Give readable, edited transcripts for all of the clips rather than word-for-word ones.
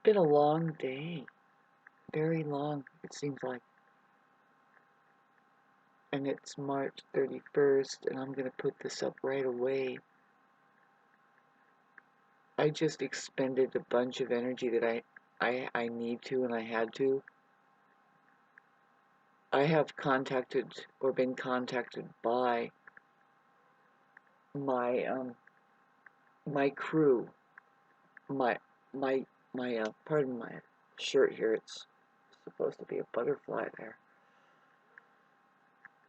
been a long day. Very long, it seems like. And it's March 31st, and I'm going to put this up right away. I just expended a bunch of energy that I need to and I had to. I have contacted or been contacted by my my crew, my my pardon my shirt here. It's supposed to be a butterfly there.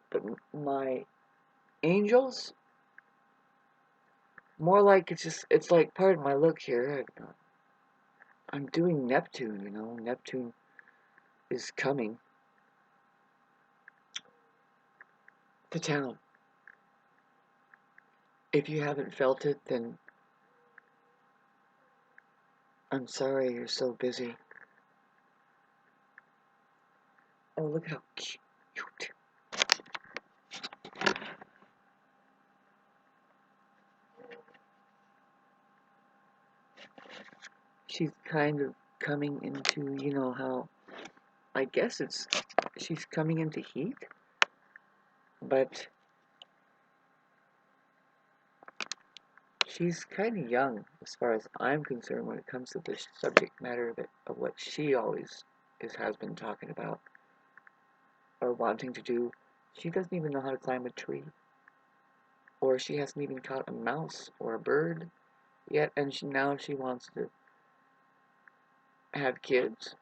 But my angels, more like it's like, pardon my look here. I'm doing Neptune, you know. Neptune is coming to town. If you haven't felt it, then I'm sorry you're so busy. Oh, look how cute. She's kind of coming into, you know, how, I guess she's coming into heat, but she's kind of young as far as I'm concerned when it comes to the subject matter of what she always has been talking about or wanting to do. She doesn't even know how to climb a tree, or she hasn't even caught a mouse or a bird yet, and now she wants to have kids.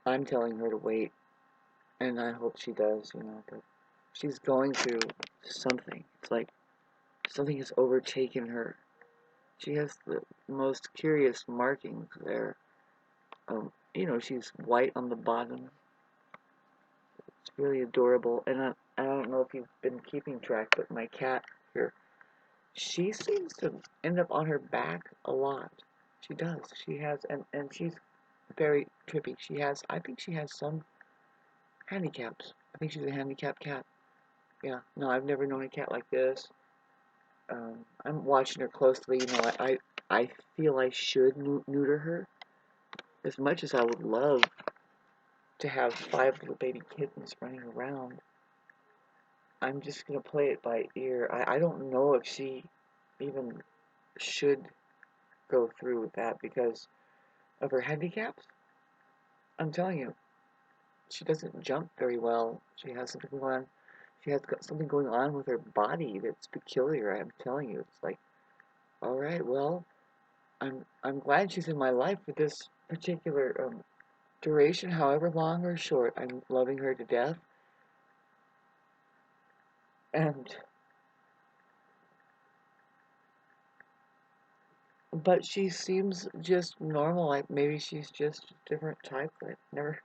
I'm telling her to wait, and I hope she does, you know, but she's going through something. It's like something has overtaken her. She has the most curious markings there. You know, she's white on the bottom. It's really adorable, and I don't know if you've been keeping track, but my cat here, she seems to end up on her back a lot. She does. She has, and she's very trippy. I think she has some handicaps. I think she's a handicapped cat. Yeah, no, I've never known a cat like this. I'm watching her closely. You know, I feel I should neuter her as much as I would love to have 5 little baby kittens running around. I'm just gonna play it by ear. I don't know if she even should go through with that because of her handicaps. I'm telling you, she doesn't jump very well. She has something going on. She has got something going on with her body that's peculiar. I'm telling you, it's like, all right, well, I'm glad she's in my life for this particular duration, however long or short. I'm loving her to death, and but she seems just normal. Like maybe she's just a different type. I never.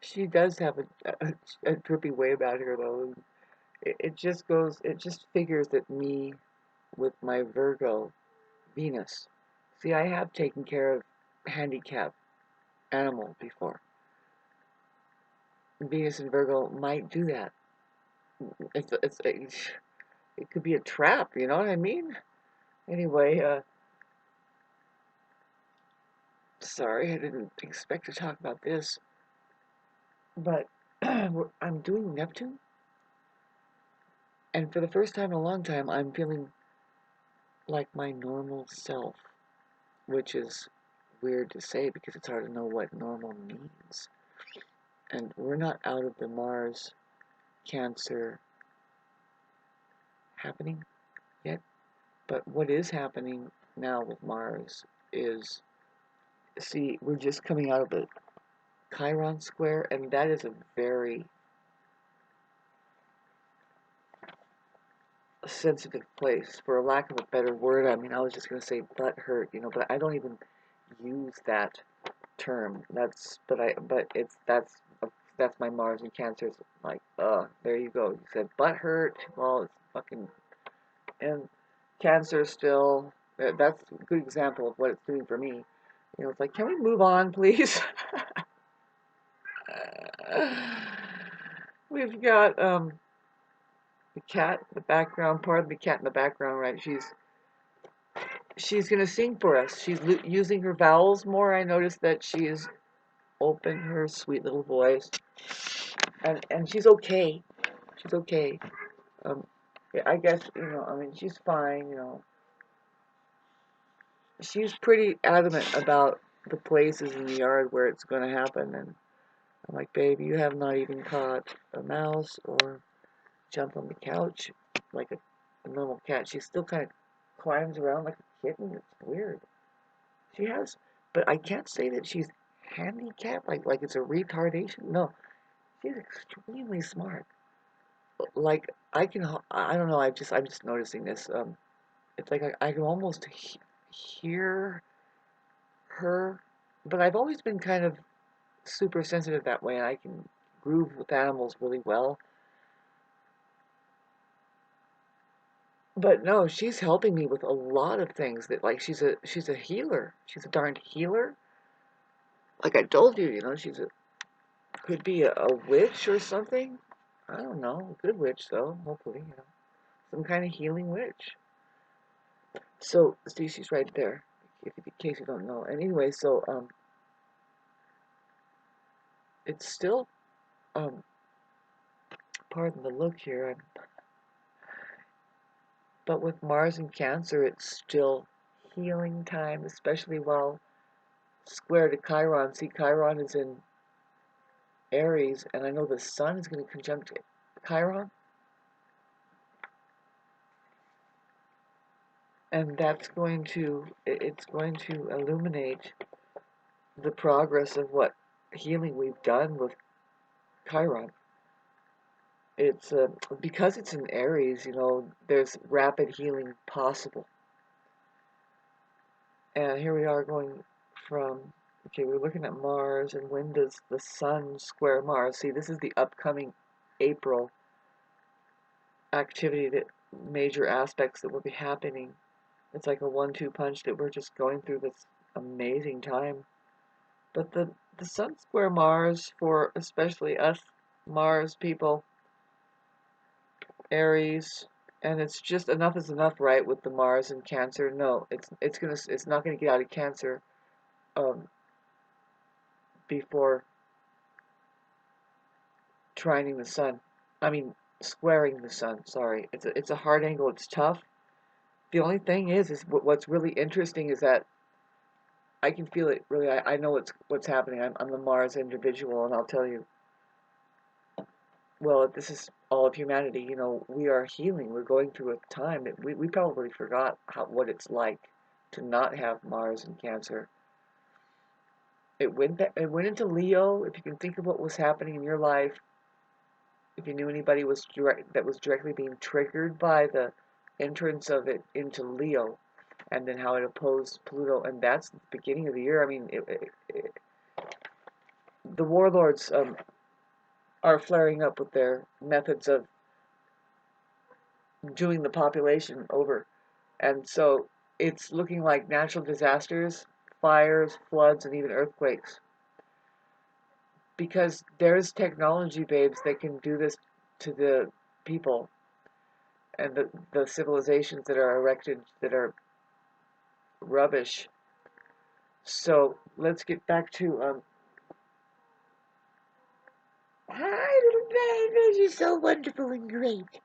She does have a trippy way about her though. It just goes. It just figures that me with my Virgo Venus. See, I have taken care of handicapped animals before. Venus and Virgo might do that. It could be a trap. You know what I mean? Anyway, sorry, I didn't expect to talk about this, but I'm doing Neptune, and for the first time in a long time, I'm feeling like my normal self, which is weird to say because it's hard to know what normal means. And we're not out of the Mars Cancer happening yet, but what is happening now with Mars is, see, we're just coming out of the Chiron square, and that is a very sensitive place, for a lack of a better word. I mean, I was just going to say butt hurt, you know, but I don't even use that term. That's my Mars and Cancer. It's like, there you go. You said butt hurt. Well, it's fucking, and Cancer still. That's a good example of what it's doing for me. You know, it's like, can we move on, please? We've got the cat, the background part of the cat in the background, right? She's she's gonna sing for us. She's using her vowels more. I noticed that she is open her sweet little voice, and she's okay. She's okay. Um, yeah, I guess I mean, she's fine. She's pretty adamant about the places in the yard where it's going to happen, and I'm like, babe, you have not even caught a mouse or jumped on the couch like a normal cat. She still kind of climbs around like a kitten. It's weird. She has, but I can't say that she's handicapped, like it's a retardation. No, she's extremely smart. Like I don't know. I'm just noticing this. It's like I can almost hear her, but I've always been kind of super sensitive that way, and I can groove with animals really well. But no, she's helping me with a lot of things that like she's a healer. She's a darned healer. Like I told you, she's a could be a witch or something. I don't know. A good witch though, hopefully, some kind of healing witch. So see, she's right there. In case you don't know. And anyway, so it's still um, pardon the look here, but with Mars and Cancer, it's still healing time, especially while square to Chiron. See, Chiron is in Aries, and I know the Sun is going to conjunct Chiron, and it's going to illuminate the progress of what healing we've done with Chiron. It's because it's in Aries, there's rapid healing possible. And here we are going from, okay, we're looking at Mars, and when does the Sun square Mars? See, this is the upcoming April activity, that major aspects that will be happening. It's like a 1-2 punch that we're just going through this amazing time. But the Sun square Mars, for especially us Mars people, Aries, and it's just enough is enough, right? With the Mars and Cancer, no, it's not gonna get out of Cancer um, before trining the Sun. I mean, squaring the Sun. Sorry, it's a hard angle. It's tough. The only thing is what's really interesting is that I can feel it. Really, I know what's happening. I'm the Mars individual, and I'll tell you. Well, this is all of humanity. We are healing. We're going through a time that we probably forgot what it's like to not have Mars in Cancer. It went into Leo. If you can think of what was happening in your life, if you knew anybody that was directly being triggered by the entrance of it into Leo, and then how it opposed Pluto, and that's the beginning of the year. I mean, the warlords are flaring up with their methods of doing the population over. And so it's looking like natural disasters, fires, floods, and even earthquakes. Because there's technology, babes, that can do this to the people and the civilizations that are erected that are rubbish. So let's get back to hi, little baby, you're so wonderful and great.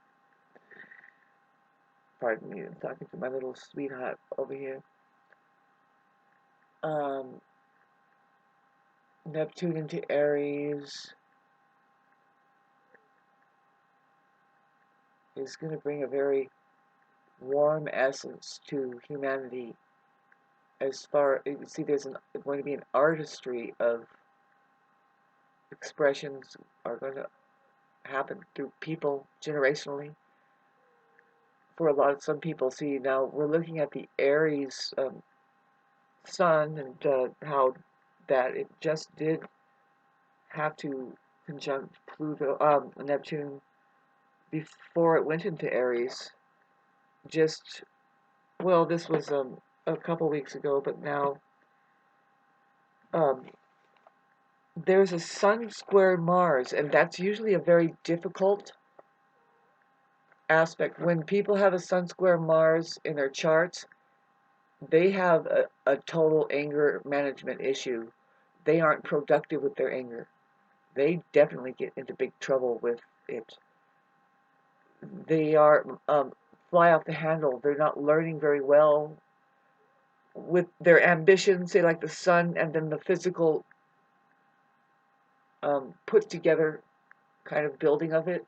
Pardon me, I'm talking to my little sweetheart over here. Um, Neptune into Aries is going to bring a very warm essence to humanity. As far you see, there's going to be an artistry of expressions are going to happen through people generationally. For some people, see, now we're looking at the Aries sun, and how that it just did have to conjunct Neptune before it went into Aries. Just well, this was a couple weeks ago, but now um, there's a Sun square Mars, and that's usually a very difficult aspect. When people have a Sun square Mars in their charts, they have a total anger management issue. They aren't productive with their anger. They definitely get into big trouble with it. They are fly off the handle. They're not learning very well with their ambitions, say like the sun, and then the physical put together kind of building of it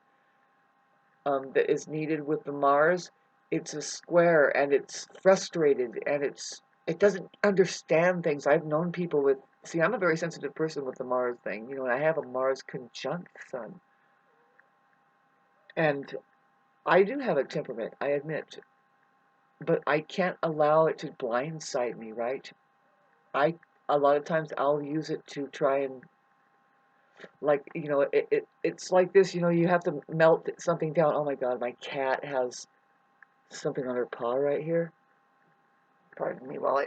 that is needed with the Mars. It's a square and it's frustrated and it doesn't understand things. I've known people with see, I'm a very sensitive person with the Mars thing, you know, and I have a Mars conjunct Sun, and I do have a temperament, I admit, but I can't allow it to blindside me, right? I a lot of times I'll use it to try and like it's like this, you know, you have to melt something down. Oh my God, my cat has something on her paw right here. Pardon me while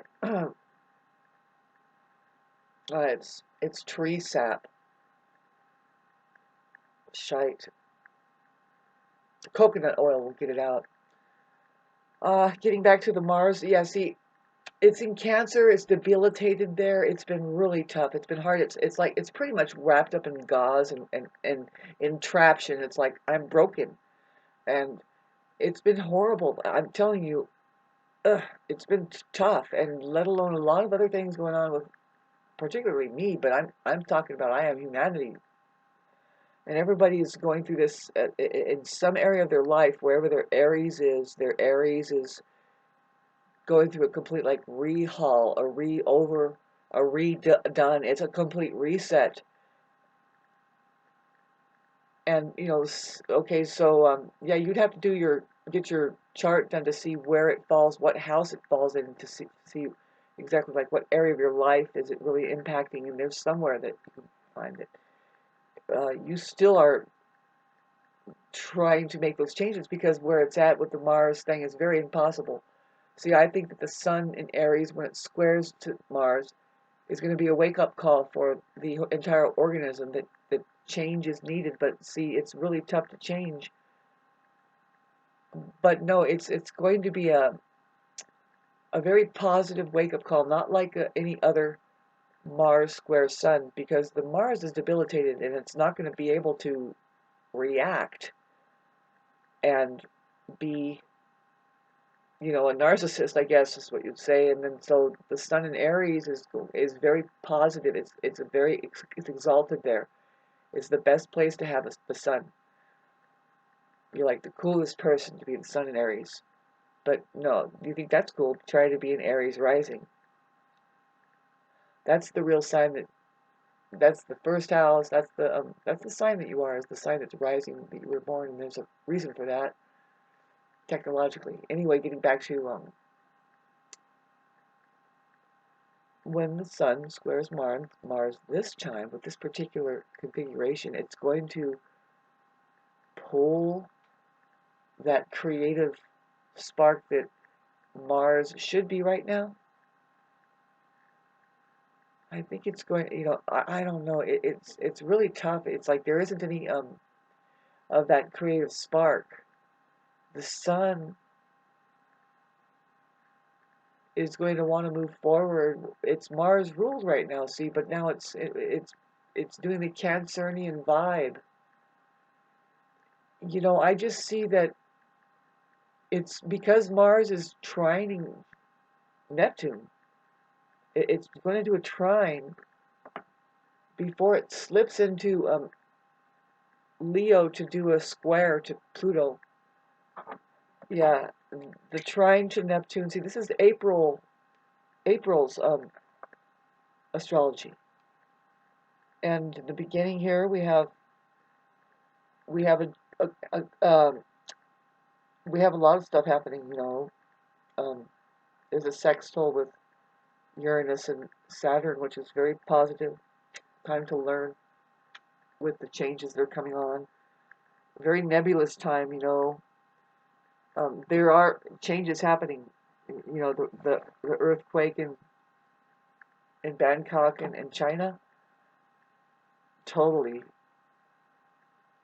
I it's tree sap. Shite. Coconut oil will get it out. Getting back to the Mars, yeah, see, it's in Cancer, it's debilitated there, it's been really tough, it's been hard, it's like it's pretty much wrapped up in gauze and entraption. It's like I'm broken and it's been horrible. I'm telling you, it's been tough, and let alone a lot of other things going on with particularly me, but I'm talking about I am humanity. And everybody is going through this in some area of their life, wherever their Aries is going through a complete like rehaul, a re-over, a redone. It's a complete reset. And you know, okay, so yeah, you'd have to get your chart done to see where it falls, what house it falls in, to see exactly like what area of your life is it really impacting. And there's somewhere that you can find it. You still are trying to make those changes because where it's at with the Mars thing is very impossible. See, I think that the Sun in Aries, when it squares to Mars, is going to be a wake-up call for the entire organism that change is needed. But see, it's really tough to change. But no, it's going to be a very positive wake-up call, not like any other Mars square Sun, because the Mars is debilitated and it's not going to be able to react and be, you know, a narcissist, I guess is what you'd say. And then so the Sun in Aries is very positive. It's exalted there. It's the best place to have the Sun. You're like the coolest person to be the Sun in Aries. But no, you think that's cool? Try to be an Aries rising. That's the real sign that that's the first house. That's the sign that you are. Is the sign that's rising that you were born, and there's a reason for that technologically. Anyway, getting back to when the Sun squares Mars this time with this particular configuration, it's going to pull that creative spark that Mars should be right now. I think it's going. You know, I don't know. It's really tough. It's like there isn't any of that creative spark. The Sun is going to want to move forward. It's Mars ruled right now, see, but now it's doing the Cancerian vibe. You know, I just see that it's because Mars is trining Neptune. It's going to do a trine before it slips into Leo to do a square to Pluto. Yeah, the trine to Neptune. See, this is April's astrology. And in the beginning here, we have a we have a lot of stuff happening. You know, there's a sextile with Uranus and Saturn, which is very positive. Time to learn with the changes that are coming on. Very nebulous time, you know. There are changes happening. You know, the earthquake in Bangkok and China, totally,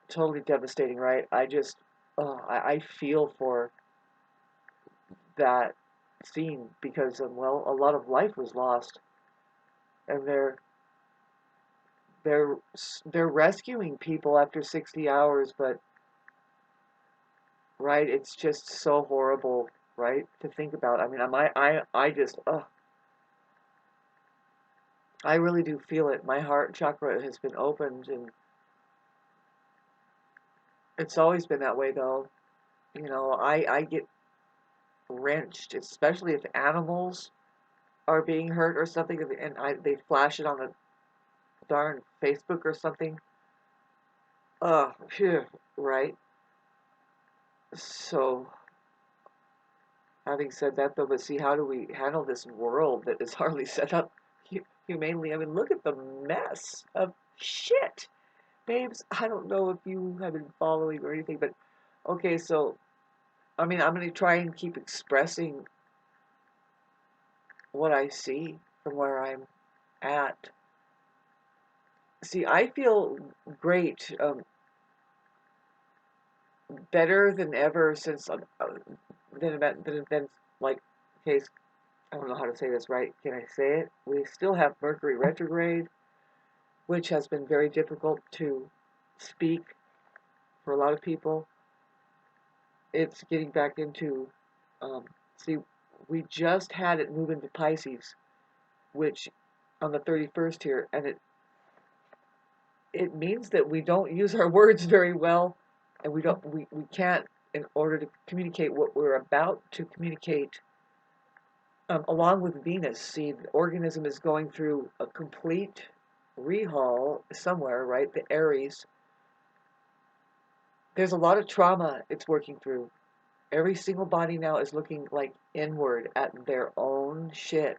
totally devastating, right? I just, I feel for that. scene because, well, a lot of life was lost, and they're they're rescuing people after 60 hours, but right, it's just so horrible, right, to think about. I mean, I just, I really do feel it. My heart chakra has been opened, and it's always been that way, though. I get wrenched, especially if animals are being hurt or something, and they flash it on the darn Facebook or something. Phew, right? So, having said that, though, but see, how do we handle this world that is hardly set up humanely? I mean, look at the mess of shit. Babes, I don't know if you have been following or anything, but okay, so, I mean, I'm going to try and keep expressing what I see from where I'm at. See, I feel great, better than ever since, than like, okay, I don't know how to say this right. Can I say it? We still have Mercury retrograde, which has been very difficult to speak for a lot of people. It's getting back into, um, see, we just had it move into Pisces, which on the 31st here, and it means that we don't use our words very well, and we can't, in order to communicate what we're about to communicate, along with Venus. See, the organism is going through a complete rehaul somewhere, right? The Aries. There's a lot of trauma it's working through. Every single body now is looking like inward at their own shit,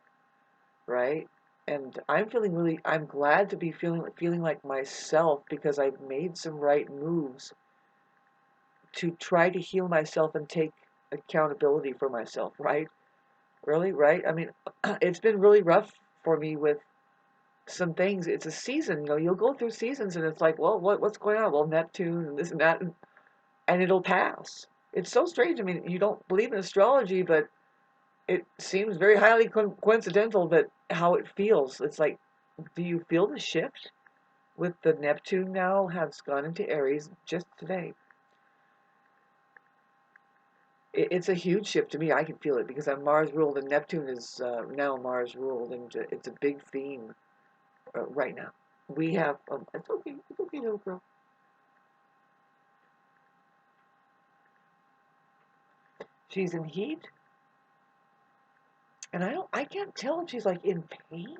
right? And I'm glad to be feeling like myself because I've made some right moves to try to heal myself and take accountability for myself, right? Really, right? I mean, it's been really rough for me with some things. It's a season, you'll go through seasons and it's like, well, what's going on? Well, Neptune and this and that, and it'll pass. It's so strange. I mean, you don't believe in astrology, but it seems very highly coincidental that how it feels. It's like, do you feel the shift with the Neptune now has gone into Aries just today? It's a huge shift to me. I can feel it because I'm Mars ruled and Neptune is now Mars ruled, and it's a big theme right now. We have, it's okay, little girl. She's in heat, and I can't tell if she's like in pain.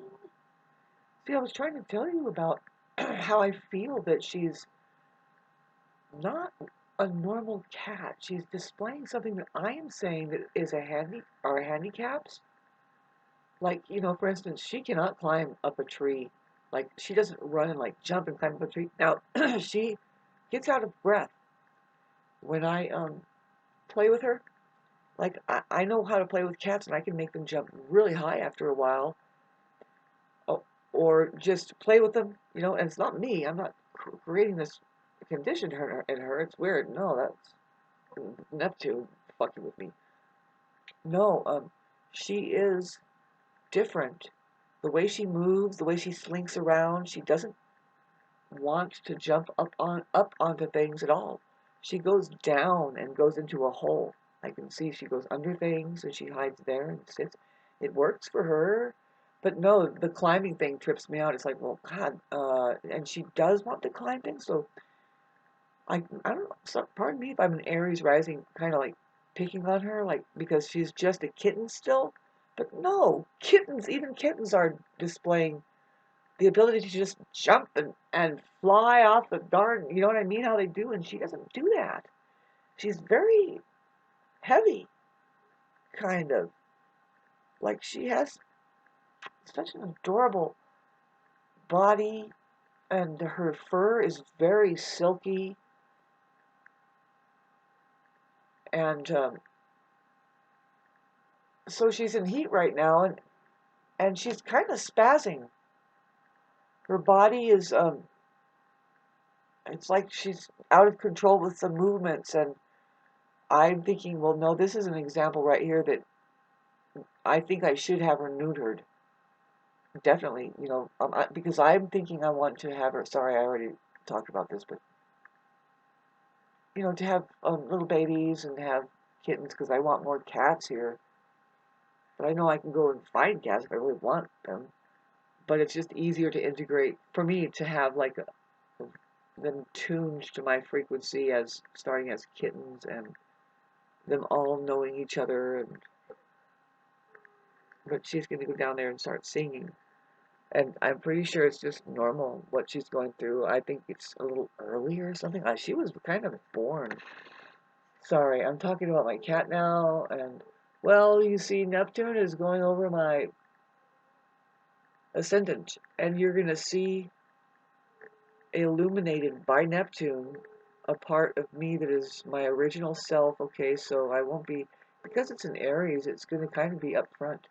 See, I was trying to tell you about how I feel that she's not a normal cat. She's displaying something that I am saying that is are handicaps. Like, for instance, she cannot climb up a tree. Like, she doesn't run and like jump and climb up a tree. Now, she gets out of breath when I play with her. Like, I know how to play with cats and I can make them jump really high after a while. Oh, or just play with them, and it's not me. I'm not creating this condition in her. It's weird. No, that's Neptune fucking with me. No, she is different. The way she moves, the way she slinks around, she doesn't want to jump up onto things at all. She goes down and goes into a hole. I can see she goes under things and she hides there and sits. It works for her. But no, the climbing thing trips me out. It's like, well, God, and she does want to climb things, so I don't know. So, pardon me if I'm an Aries rising, kind of like picking on her, like because she's just a kitten still. But no, even kittens are displaying the ability to just jump and fly off the darn, you know what I mean? How they do, and she doesn't do that. She's very heavy, kind of. Like she has such an adorable body, and her fur is very silky, and so she's in heat right now, and she's kind of spazzing. Her body is it's like she's out of control with the movements, and I'm thinking, well, no, this is an example right here that I think I should have her neutered. Definitely, because I'm thinking I want to have her. Sorry, I already talked about this, but to have little babies and have kittens because I want more cats here. But I know I can go and find cats if I really want them. But it's just easier to integrate for me to have like them tuned to my frequency as starting as kittens and them all knowing each other. But she's going to go down there and start singing. And I'm pretty sure it's just normal what she's going through. I think it's a little early or something. She was kind of born. Sorry, I'm talking about my cat now. And, well, you see, Neptune is going over my ascendant. And you're going to see illuminated by Neptune a part of me that is my original self. Okay, so I won't be, because it's in Aries, it's going to kind of be up front.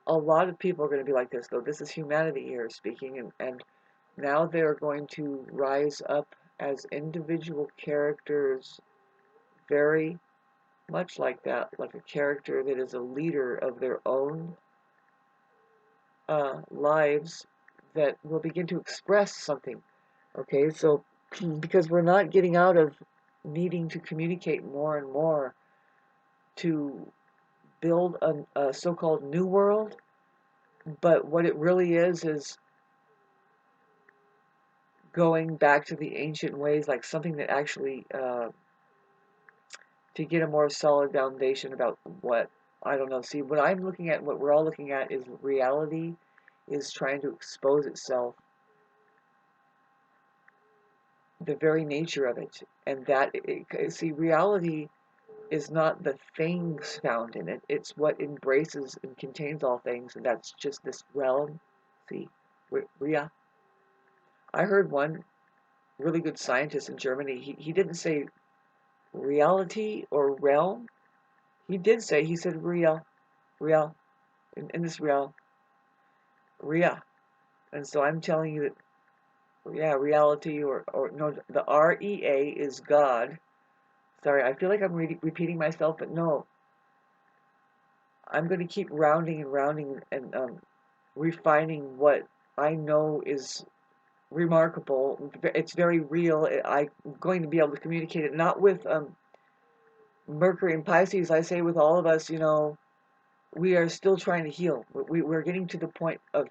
A lot of people are going to be like this, though. This is humanity here speaking, and now they're going to rise up as individual characters, very much like that, like a character that is a leader of their own lives that will begin to express something. Okay, so because we're not getting out of needing to communicate more and more to build a so-called new world, but what it really is going back to the ancient ways, like something that actually to get a more solid foundation about what, I don't know. See, what I'm looking at, what we're all looking at, is reality is trying to expose itself, the very nature of it, and see, reality is not the things found in it; it's what embraces and contains all things, and that's just this realm. See, Ria. I heard one really good scientist in Germany. He didn't say reality or realm. He said real, in this real, Ria. And so I'm telling you that, yeah, reality or no, the REA is God. Sorry, I feel like I'm repeating myself, but no, I'm going to keep rounding and rounding and refining what I know is remarkable. It's very real. I'm going to be able to communicate it, not with Mercury and Pisces. I say with all of us, we are still trying to heal. We're getting to the point of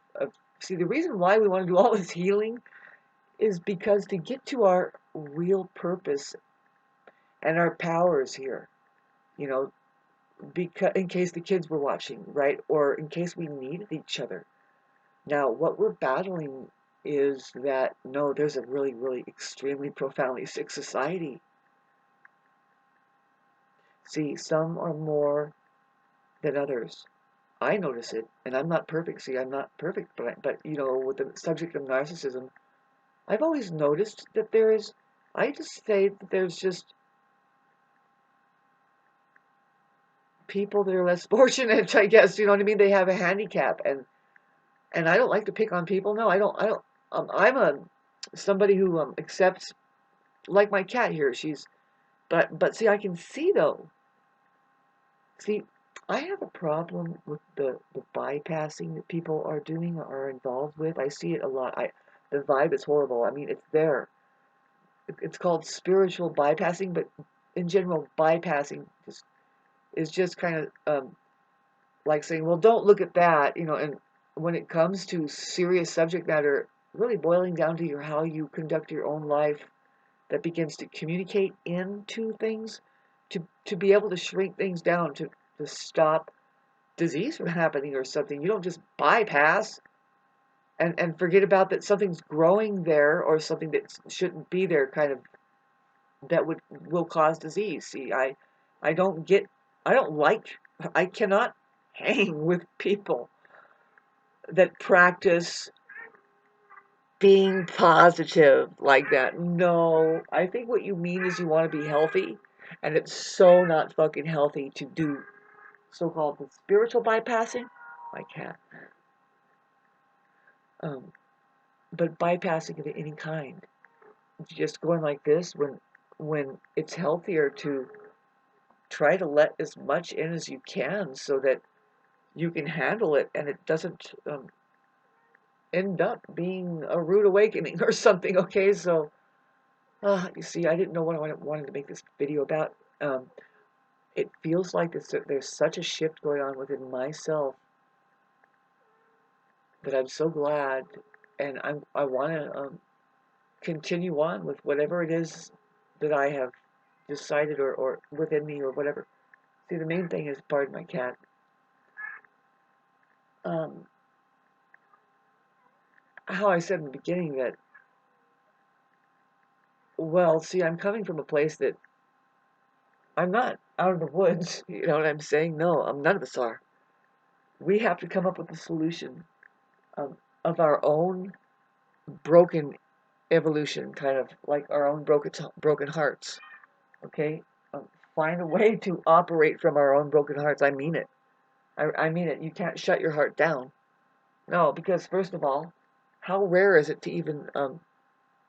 see, the reason why we want to do all this healing is because to get to our real purpose and our powers here, you know, because in case the kids were watching, right? Or in case we needed each other. Now, what we're battling is that no, there's a really, really extremely profoundly sick society. See, some are more than others. I notice it, and I'm not perfect. See, I'm not perfect, but with the subject of narcissism, I've always noticed that I just say that there's just people that are less fortunate, I guess, you know what I mean? They have a handicap, and I don't like to pick on people. No, I don't. I'm somebody who accepts, like my cat here. But see, I can see though. See, I have a problem with the bypassing that people are doing or are involved with. I see it a lot. The vibe is horrible. I mean, it's there. It's called spiritual bypassing, but in general, bypassing is just kind of like saying, well, don't look at that, and when it comes to serious subject matter, really boiling down to how you conduct your own life that begins to communicate into things, to be able to shrink things down, to stop disease from happening or something. You don't just bypass and forget about that something's growing there or something that shouldn't be there, kind of, that will cause disease. See, I don't get, I don't like, I cannot hang with people that practice being positive like that. No, I think what you mean is you want to be healthy, and it's so not fucking healthy to do so-called the spiritual bypassing. My cat. Um, but bypassing of any kind, just going like this when it's healthier to try to let as much in as you can, so that you can handle it and it doesn't end up being a rude awakening or something. Okay, so you see, I didn't know what I wanted to make this video about. It feels like there's such a shift going on within myself that I'm so glad, and I want to continue on with whatever it is that I have decided or within me or whatever. See, the main thing is, pardon my cat. Um, how I said in the beginning that, well, see, I'm coming from a place that I'm not out of the woods. You know what I'm saying? No, none of us are. We have to come up with a solution of our own broken evolution, kind of like our own broken hearts. Okay, find a way to operate from our own broken hearts. I mean it. I mean it. You can't shut your heart down. No, because first of all, how rare is it to even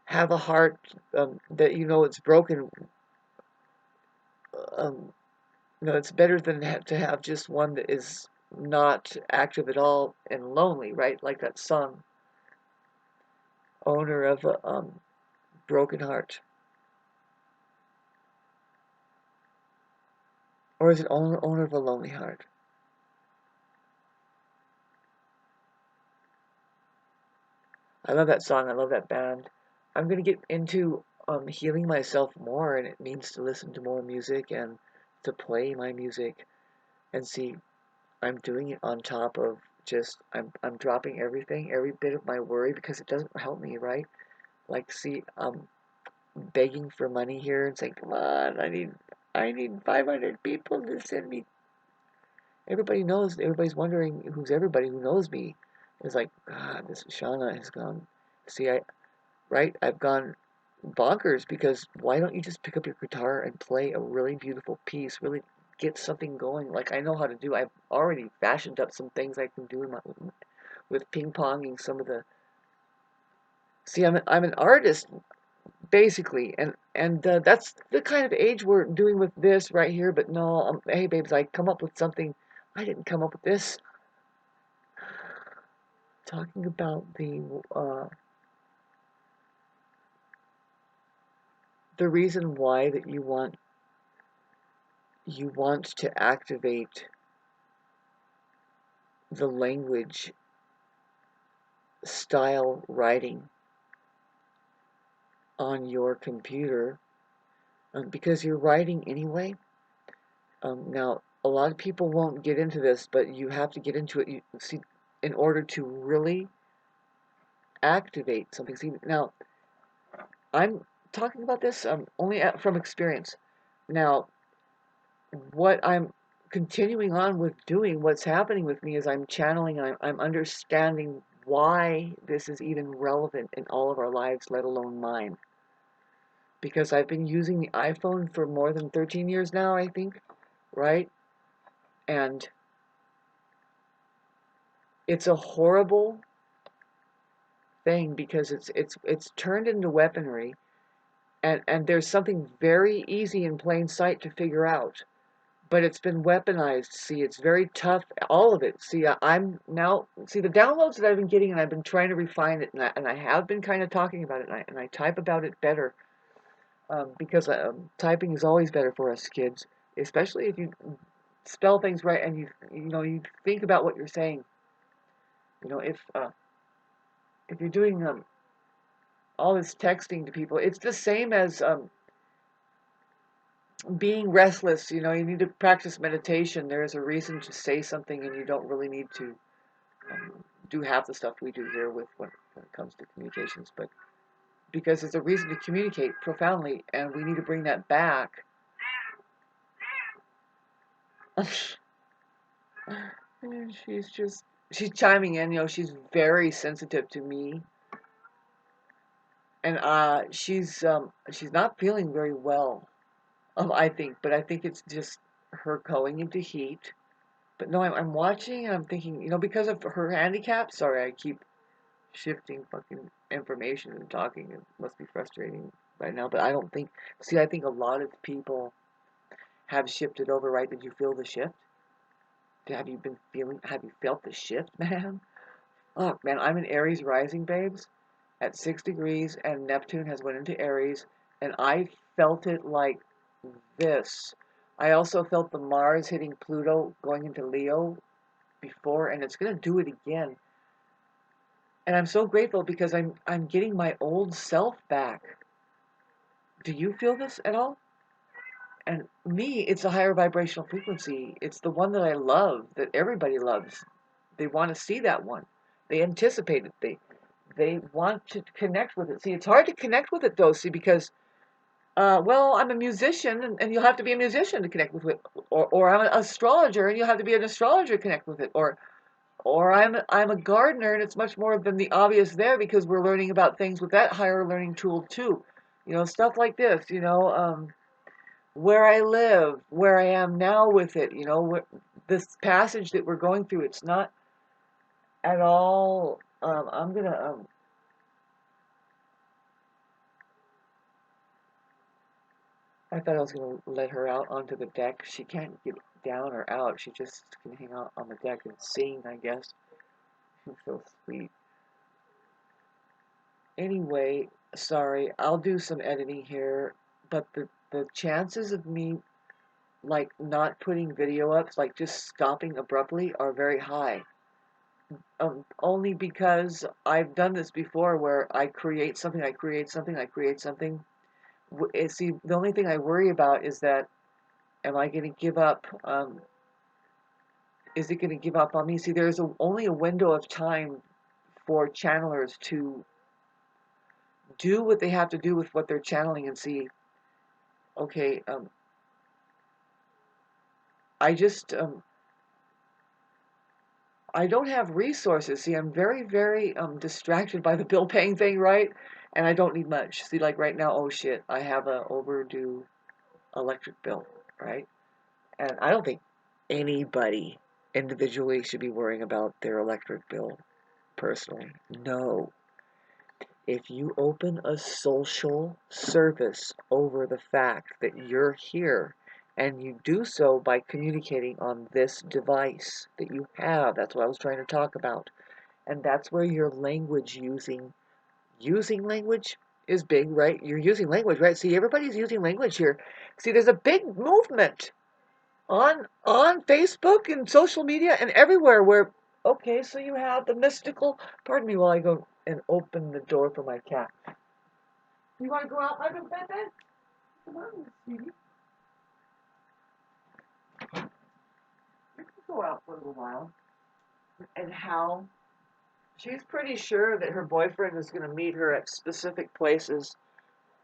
have a heart that you know it's broken? Um, no, it's better than to have just one that is not active at all and lonely, right? Like that song, "Owner of a Broken Heart," or is it owner of a lonely heart? I love that song. I love that band. I'm gonna get into healing myself more, and it means to listen to more music and to play my music. And see, I'm doing it on top of just I'm dropping everything, every bit of my worry because it doesn't help me, right? Like, see, I'm begging for money here and saying, "Come on, I need 500 people to send me." Everybody knows. Everybody's wondering who's everybody who knows me. It's like, God, this Shauna has gone. See, right? I've gone bonkers because why don't you just pick up your guitar and play a really beautiful piece, really get something going like I know how to do. I've already fashioned up some things I can do with ping ponging some of the. See, I'm an artist basically, and that's the kind of age we're doing with this right here. But no, hey babes, I come up with something. I didn't come up with this. Talking about the reason why that you want to activate the language style writing on your computer because you're writing anyway. Now, a lot of people won't get into this, but you have to get into it. You see, in order to really activate something. See, now I'm talking about this only from experience. Now, what I'm continuing on with doing, what's happening with me is I'm channeling. I'm understanding why this is even relevant in all of our lives, let alone mine. Because I've been using the iPhone for more than 13 years now, I think, right? And it's a horrible thing because it's turned into weaponry, and there's something very easy in plain sight to figure out, but it's been weaponized. See, it's very tough, all of it. See, I'm now see the downloads that I've been getting, and I've been trying to refine it, and I have been kind of talking about it, and I type about it better because typing is always better for us kids, especially if you spell things right and you think about what you're saying. If you're doing all this texting to people, it's the same as being restless. You need to practice meditation. There's a reason to say something, and you don't really need to do half the stuff we do here when it comes to communications. But because there's a reason to communicate profoundly, and we need to bring that back. She's chiming in. She's very sensitive to me, and she's not feeling very well. I think, but I think it's just her going into heat. But no, I'm watching and I'm thinking, because of her handicap. Sorry, I keep shifting fucking information and talking. It must be frustrating right now, but I don't think. See, I think a lot of people have shifted over. Right? Did you feel the shift? have you felt the shift, man? Oh, man, I'm in Aries rising, babes, at 6 degrees, and Neptune has went into Aries, and I felt it like this. I also felt the Mars hitting Pluto going into Leo before, and it's going to do it again. And I'm so grateful because I'm getting my old self back. Do you feel this at all? And me, it's a higher vibrational frequency. It's the one that I love, that everybody loves. They want to see that one. They anticipate it. They want to connect with it. See, it's hard to connect with it though, see, because well, I'm a musician, and you'll have to be a musician to connect with it, or I'm an astrologer, and you'll have to be an astrologer to connect with it, or I'm a gardener, and it's much more than the obvious there because we're learning about things with that higher learning tool too, stuff like this, where I live, where I am now with it, this passage that we're going through, it's not at all. I'm gonna I thought I was going to let her out onto the deck. She can't get down or out. She just can hang out on the deck and sing, I guess. She's so sweet. Anyway, sorry, I'll do some editing here, but the chances of me, like, not putting video up, like just stopping abruptly, are very high. Only because I've done this before where I create something, I create something, I create something. See, the only thing I worry about is that, am I going to give up? Is it going to give up on me? See, there's only a window of time for channelers to do what they have to do with what they're channeling and see, okay, I just, I don't have resources. See, I'm very, very distracted by the bill paying thing, right? And I don't need much. See, like right now, oh shit, I have a overdue electric bill, right? And I don't think anybody individually should be worrying about their electric bill personally. No. If you open a social service over the fact that you're here and you do so by communicating on this device that you have, that's what I was trying to talk about. And that's where your language using language is big, right? You're using language, right? See, everybody's using language here. See, there's a big movement on Facebook and social media and everywhere where, okay, so you have the mystical, pardon me while I go and open the door for my cat. You want to go out under the bed then? Come on, sweetie. You can go out for a little while. And how? She's pretty sure that her boyfriend is going to meet her at specific places.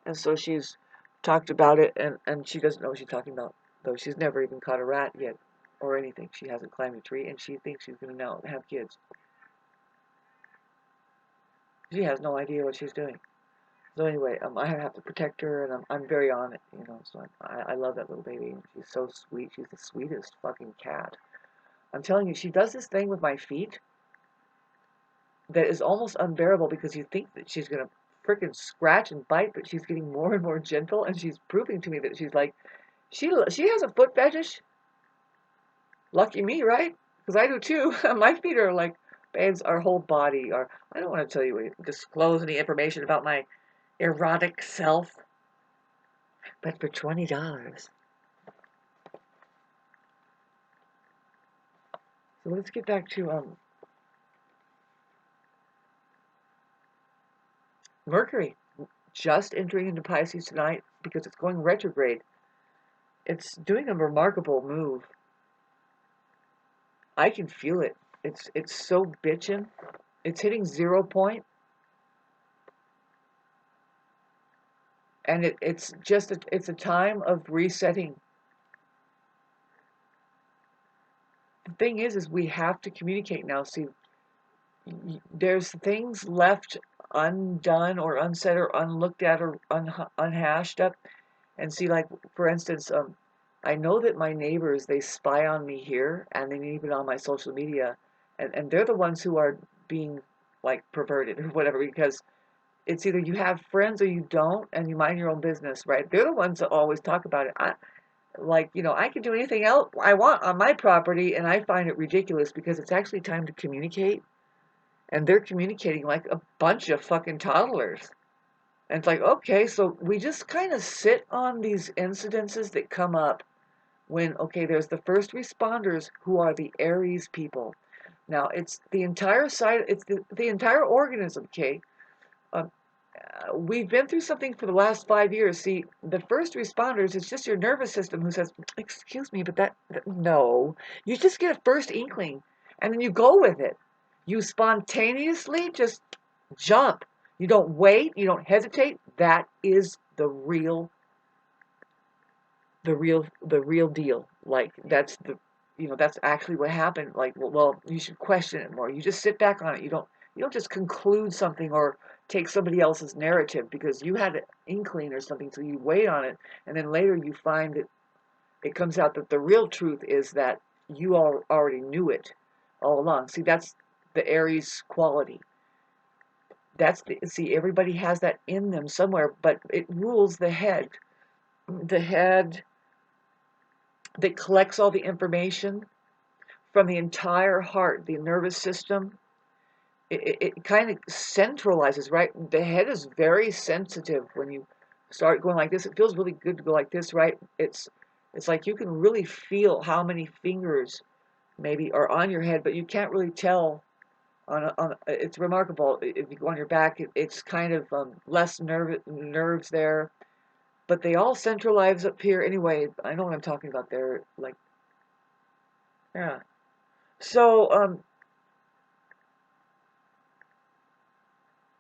And so she's talked about it, and she doesn't know what she's talking about. Though she's never even caught a rat yet or anything. She hasn't climbed a tree, and she thinks she's going to now have kids. She has no idea what she's doing. So anyway, I have to protect her, and I'm very on it, So I love that little baby. She's so sweet. She's the sweetest fucking cat. I'm telling you, she does this thing with my feet that is almost unbearable because you think that she's gonna frickin' scratch and bite, but she's getting more and more gentle, and she's proving to me that she's like, she has a foot fetish. Lucky me, right? Because I do too. My feet are like, babes, our whole body are. I don't want to tell you, disclose any information about my erotic self, but for $20. So let's get back to Mercury. Just entering into Pisces tonight because it's going retrograde. It's doing a remarkable move. I can feel it. It's so bitchin'. It's hitting 0 point, and it's just it's a time of resetting. The thing is we have to communicate now. See, there's things left undone or unsaid or unlooked at or unhashed up. And see, like, for instance, I know that my neighbors, they spy on me here, and they even on my social media, and they're the ones who are being, like, perverted or whatever, because it's either you have friends or you don't, and you mind your own business, right? They're the ones that always talk about it. Like, I can do anything else I want on my property, and I find it ridiculous because it's actually time to communicate, and they're communicating like a bunch of fucking toddlers. And it's like, okay, so we just kind of sit on these incidences that come up when, okay, there's the first responders who are the Aries people. Now, it's the entire side, it's the entire organism, okay? Um, we've been through something for the last 5 years. See, the first responders, it's just your nervous system who says, excuse me, but no. You just get a first inkling, and then you go with it. You spontaneously just jump. You don't wait, you don't hesitate. That is the real deal. Like, that's actually what happened. Like, well, you should question it more. You just sit back on it. You don't just conclude something or take somebody else's narrative because you had an inkling or something, so you wait on it, and then later you find that it comes out that the real truth is that you already knew it all along. See, that's the Aries quality. See, everybody has that in them somewhere, but it rules the head. The head that collects all the information from the entire heart, the nervous system. It kind of centralizes, right? The head is very sensitive when you start going like this. It feels really good to go like this, right? It's like you can really feel how many fingers maybe are on your head, but you can't really tell. It's remarkable. If you go on your back, it's kind of less nerves there, but they all centralize up here anyway. I know what I'm talking about there. Like, yeah. So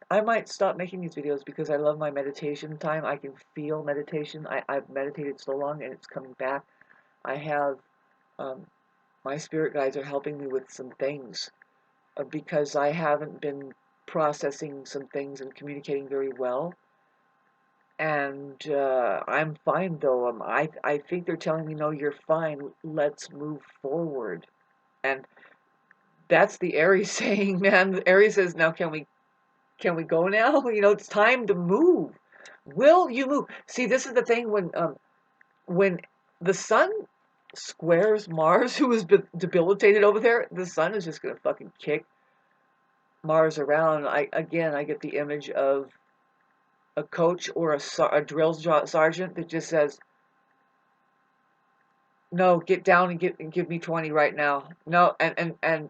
I might stop making these videos because I love my meditation time. I can feel meditation. I've meditated so long and it's coming back. I have, um, my spirit guides are helping me with some things because I haven't been processing some things and communicating very well. And I'm fine though. I think they're telling me, no, you're fine. Let's move forward. And that's the Aries saying, man. The Aries says, now can we go now? It's time to move. Will you move? See, this is the thing when the sun squares Mars, who is debilitated over there, the sun is just gonna fucking kick Mars around. I get the image of a coach or a drill sergeant that just says, "No, get down and give me 20 right now." No, and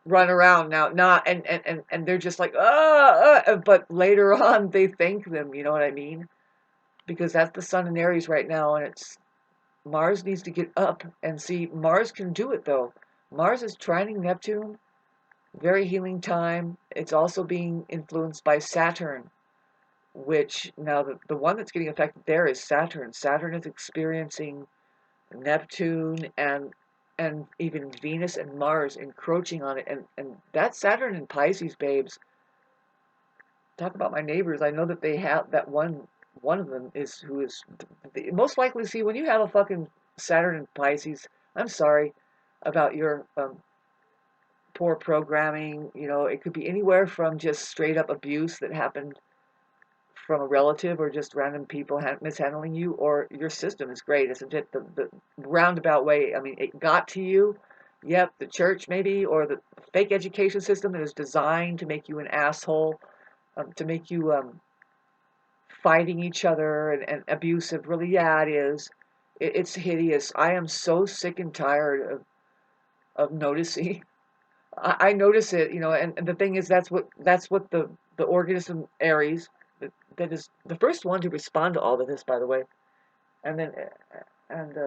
run around now, not and they're just like, but later on they thank them. You know what I mean? Because that's the sun in Aries right now, and it's Mars needs to get up and see. Mars can do it though. Mars is trining Neptune, very healing time. It's also being influenced by Saturn, which now the one that's getting affected there is Saturn. Saturn is experiencing Neptune and even Venus and Mars encroaching on it, and that Saturn in Pisces, babes. Talk about my neighbors. I know that they have that one of them is who is most likely. See, when you have a fucking Saturn in Pisces, I'm sorry about your poor programming. It could be anywhere from just straight up abuse that happened from a relative or just random people mishandling you, or your system is great. It's the roundabout way. I mean, it got to you. Yep, the church maybe, or the fake education system that is designed to make you an asshole, to make you fighting each other and abusive. Really, yeah, it is. It's hideous. I am so sick and tired of noticing. I notice it, and the thing is, that's what the organism Aries, that is the first one to respond to all of this, by the way. And then,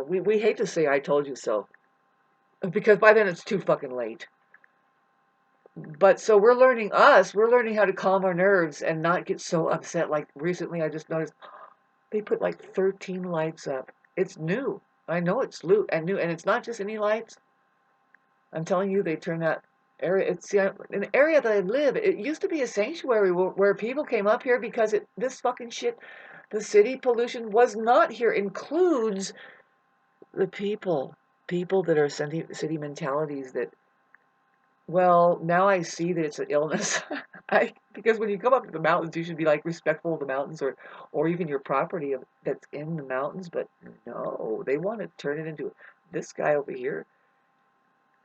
we hate to say "I told you so" because by then it's too fucking late. But so we're learning how to calm our nerves and not get so upset. Like recently, I just noticed they put like 13 lights up. It's new. I know it's new, and it's not just any lights. I'm telling you, they turn that area. It's in the area that I live. It used to be a sanctuary where people came up here because this fucking shit, the city pollution was not here. Includes the people that are city mentalities that Well, now I see that it's an illness. Because when you come up to the mountains, you should be like respectful of the mountains, or even your property that's in the mountains. But no, they want to turn it into this guy over here.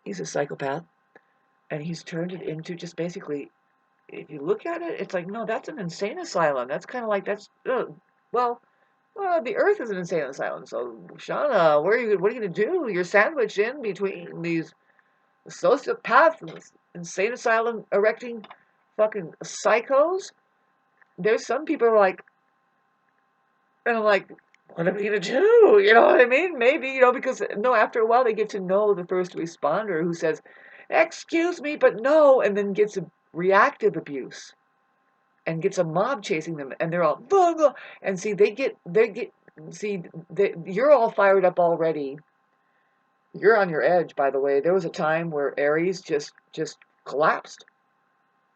He's a psychopath, and he's turned it into just basically. If you look at it, it's like no, that's an insane asylum. That's kind of like that's well. The Earth is an insane asylum. So, Shauna, what are you gonna do? You're sandwiched in between these sociopaths, insane asylum erecting fucking psychos. There's some people who are like, and I'm like, what are we gonna do? You know what I mean? Maybe, because no, after a while they get to know the first responder who says, excuse me, but no, and then gets a reactive abuse and gets a mob chasing them, and they're all, blah, blah. And see, you're all fired up already. You're on your edge, by the way. There was a time where Aries just collapsed.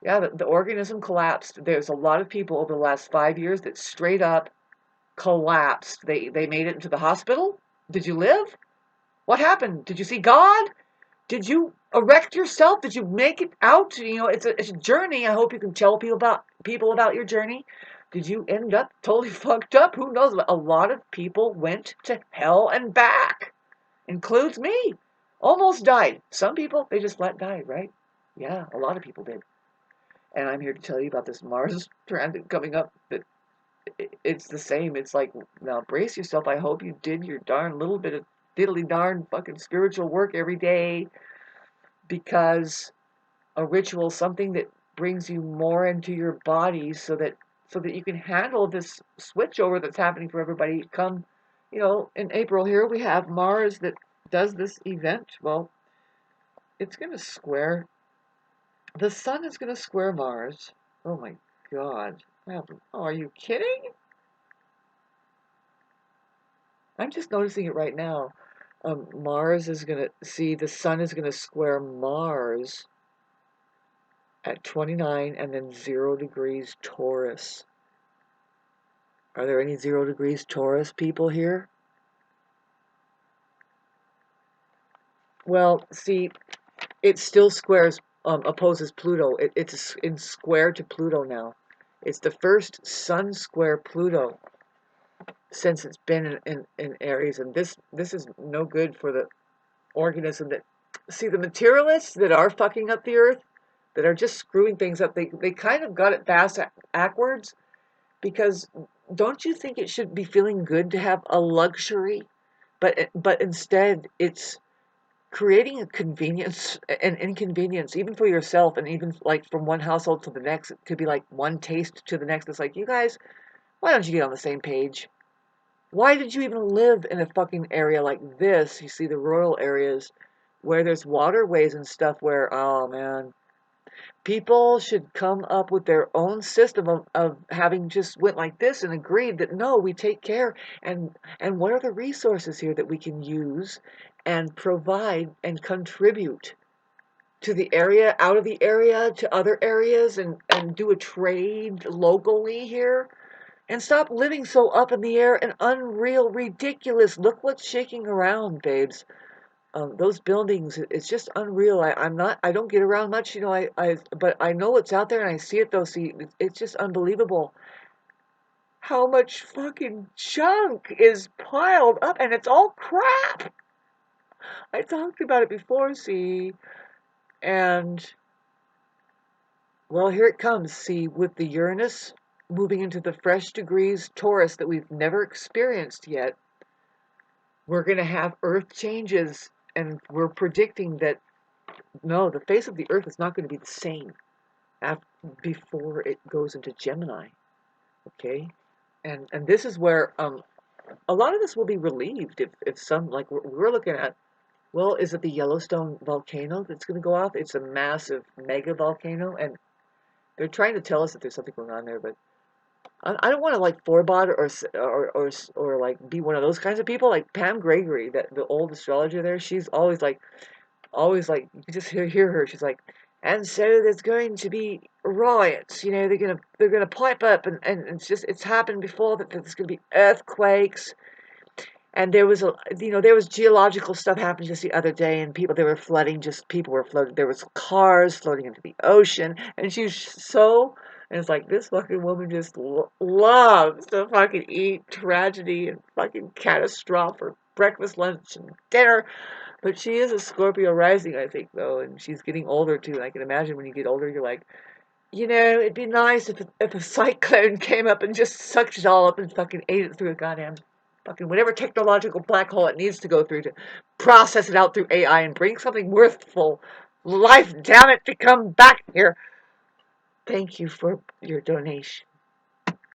Yeah, the organism collapsed. There's a lot of people over the last 5 years that straight up collapsed. They made it into the hospital. Did you live? What happened? Did you see God? Did you erect yourself? Did you make it out? It's a journey. I hope you can tell people about your journey. Did you end up totally fucked up? Who knows? A lot of people went to hell and back. Includes me. Almost died. Some people, they just flat died, right? Yeah, a lot of people did. And I'm here to tell you about this Mars transit coming up. That it's the same. It's like, now brace yourself. I hope you did your darn little bit of diddly darn fucking spiritual work every day, because a ritual, something that brings you more into your body, so that you can handle this switch over that's happening for everybody. Come, in April here we have Mars that does this event. Well, it's going to square. The sun is going to square Mars. Oh my God. Oh, are you kidding? I'm just noticing it right now. Mars is going to see the sun is going to square Mars at 29 and then 0 degrees Taurus. Are there any 0 degrees Taurus people here? Well, see, it still opposes Pluto. It's in square to Pluto now. It's the first sun square Pluto since it's been in Aries, and this is no good for the organism that see the materialists that are fucking up the earth, that are just screwing things up. They kind of got it backwards, because don't you think it should be feeling good to have a luxury, but instead it's creating a convenience, an inconvenience, even for yourself, and even like from one household to the next. It could be like one taste to the next. It's like, you guys, why don't you get on the same page? Why did you even live in a fucking area like this? You see the rural areas where there's waterways and stuff where, oh man, people should come up with their own system of having just went like this and agreed that no, we take care, and what are the resources here that we can use and provide and contribute to the area, out of the area, to other areas, and do a trade locally here. And stop living so up in the air and unreal, ridiculous. Look what's shaking around, babes. Those buildings, it's just unreal. I don't get around much, but I know what's out there and I see it though. See, it's just unbelievable how much fucking junk is piled up, and it's all crap. I talked about it before, see, and well, here it comes. See, with the Uranus moving into the fresh degrees Taurus that we've never experienced yet, we're going to have Earth changes, and we're predicting that no, the face of the Earth is not going to be the same before it goes into Gemini. Okay, and this is where a lot of this will be relieved if some, like we're looking at. Well, is it the Yellowstone volcano that's going to go off? It's a massive mega volcano, and they're trying to tell us that there's something going on there, but I don't want to like forebod or like be one of those kinds of people. Like Pam Gregory, that the old astrologer there, she's always like you can just hear her. She's like, and so there's going to be riots. They're gonna pipe up, and it's happened before that there's gonna be earthquakes, And there was geological stuff happening just the other day, and they were flooding, just people were floating. There was cars floating into the ocean, and and it's like this fucking woman just loves to fucking eat tragedy and fucking catastrophe for breakfast, lunch, and dinner. But she is a Scorpio rising, I think, though, and she's getting older too. And I can imagine when you get older, you're like, it'd be nice if a cyclone came up and just sucked it all up and fucking ate it through a goddamn fucking whatever technological black hole it needs to go through to process it out through AI and bring something worthful life, damn it, to come back here. Thank you for your donation.